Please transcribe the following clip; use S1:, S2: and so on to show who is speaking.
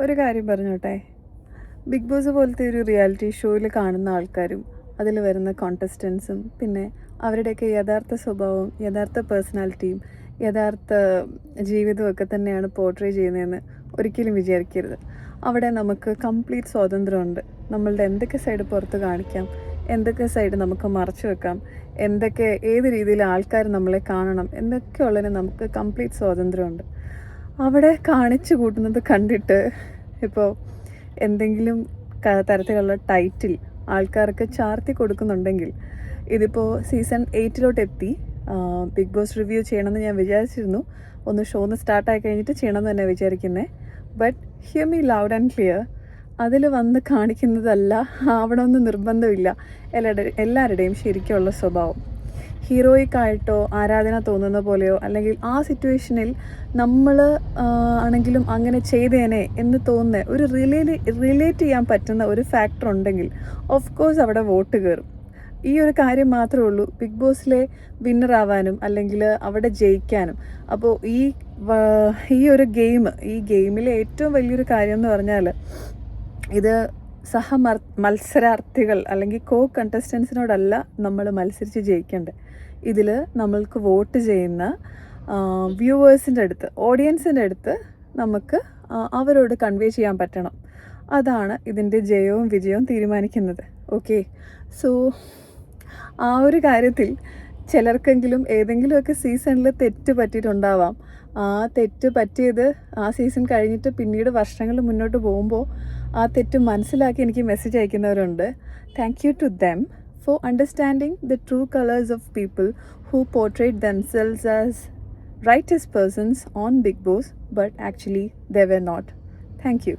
S1: ഒരു കാര്യം പറഞ്ഞോട്ടെ, ബിഗ് ബോസ് പോലത്തെ ഒരു റിയാലിറ്റി ഷോയിൽ കാണുന്ന ആൾക്കാരും അതിൽ വരുന്ന കോണ്ടസ്റ്റൻസും പിന്നെ അവരുടെയൊക്കെ യഥാർത്ഥ സ്വഭാവവും യഥാർത്ഥ പേഴ്സണാലിറ്റിയും യഥാർത്ഥ ജീവിതവും ഒക്കെ തന്നെയാണ് പോർട്രേ ചെയ്യുന്നതെന്ന് ഒരിക്കലും വിചാരിക്കരുത്. അവിടെ നമുക്ക് കംപ്ലീറ്റ് സ്വാതന്ത്ര്യമുണ്ട്. നമ്മളുടെ എന്തൊക്കെ സൈഡ് പുറത്ത് കാണിക്കാം, എന്തൊക്കെ സൈഡ് നമുക്ക് മറച്ചു വെക്കാം, എന്തൊക്കെ ഏത് രീതിയിൽ ആൾക്കാർ നമ്മളെ കാണണം എന്നൊക്കെ ഉള്ളതിന് നമുക്ക് കംപ്ലീറ്റ് സ്വാതന്ത്ര്യമുണ്ട്. അവിടെ കാണിച്ചു കൂട്ടുന്നത് കണ്ടിട്ട് ഇപ്പോൾ എന്തെങ്കിലും തരത്തിലുള്ള ടൈറ്റിൽ ആൾക്കാർക്ക് ചാർത്തി കൊടുക്കുന്നുണ്ടെങ്കിൽ, ഇതിപ്പോൾ സീസൺ 8 എത്തി. ബിഗ് ബോസ് റിവ്യൂ ചെയ്യണമെന്ന് ഞാൻ വിചാരിച്ചിരുന്നു. ഒന്ന് ഷോന്ന് സ്റ്റാർട്ടായി കഴിഞ്ഞിട്ട് ചെയ്യണമെന്ന് തന്നെ വിചാരിക്കുന്നത്. But here me loud and clear, അതിൽ വന്ന് കാണിക്കുന്നതല്ല ആവണമെന്ന് നിർബന്ധമില്ല എല്ലാവരുടെയും ശരിക്കുള്ള സ്വഭാവം. ഹീറോയിക്കായിട്ടോ ആരാധന തോന്നുന്ന പോലെയോ അല്ലെങ്കിൽ ആ സിറ്റുവേഷനിൽ നമ്മൾ ആണെങ്കിലും അങ്ങനെ ചെയ്തേനെ എന്ന് തോന്നുന്ന ഒരു റിലേറ്റ് ചെയ്യാൻ പറ്റുന്ന ഒരു ഫാക്ടർ ഉണ്ടെങ്കിൽ ഓഫ് കോഴ്സ് അവിടെ വോട്ട് കയറും. ഈ ഒരു കാര്യം മാത്രമേ ഉള്ളൂ ബിഗ് ബോസിലെ വിന്നറാവാനും അല്ലെങ്കിൽ അവിടെ ജയിക്കാനും. അപ്പോൾ ഈ ഒരു ഗെയിമിലെ ഏറ്റവും വലിയൊരു കാര്യം എന്ന് പറഞ്ഞാൽ, ഇത് മത്സരാർത്ഥികൾ അല്ലെങ്കിൽ കണ്ടസ്റ്റൻസിനോടല്ല നമ്മൾ മത്സരിച്ച് ജയിക്കേണ്ടത്. ഇതിൽ നമ്മൾക്ക് വോട്ട് ചെയ്യുന്ന വ്യൂവേഴ്സിൻ്റെ അടുത്ത്, ഓഡിയൻസിൻ്റെ അടുത്ത് നമുക്ക് അവരോട് കൺവേ ചെയ്യാൻ പറ്റണം. അതാണ് ഇതിൻ്റെ ജയവും വിജയവും തീരുമാനിക്കുന്നത്. ഓക്കെ, സോ ആ ഒരു കാര്യത്തിൽ ചിലർക്കെങ്കിലും ഏതെങ്കിലുമൊക്കെ സീസണിൽ തെറ്റ് പറ്റിയിട്ടുണ്ടാവാം. ആ തെറ്റ് പറ്റിയത് ആ സീസൺ കഴിഞ്ഞിട്ട് പിന്നീട് വർഷങ്ങൾ മുന്നോട്ട് പോകുമ്പോൾ ആ തെറ്റ് മനസ്സിലാക്കി എനിക്ക് മെസ്സേജ് അയക്കുന്നവരുണ്ട്. Thank you to them for understanding the true colors of people who portrayed themselves as righteous persons on Big Boss, but actually they were not. Thank you.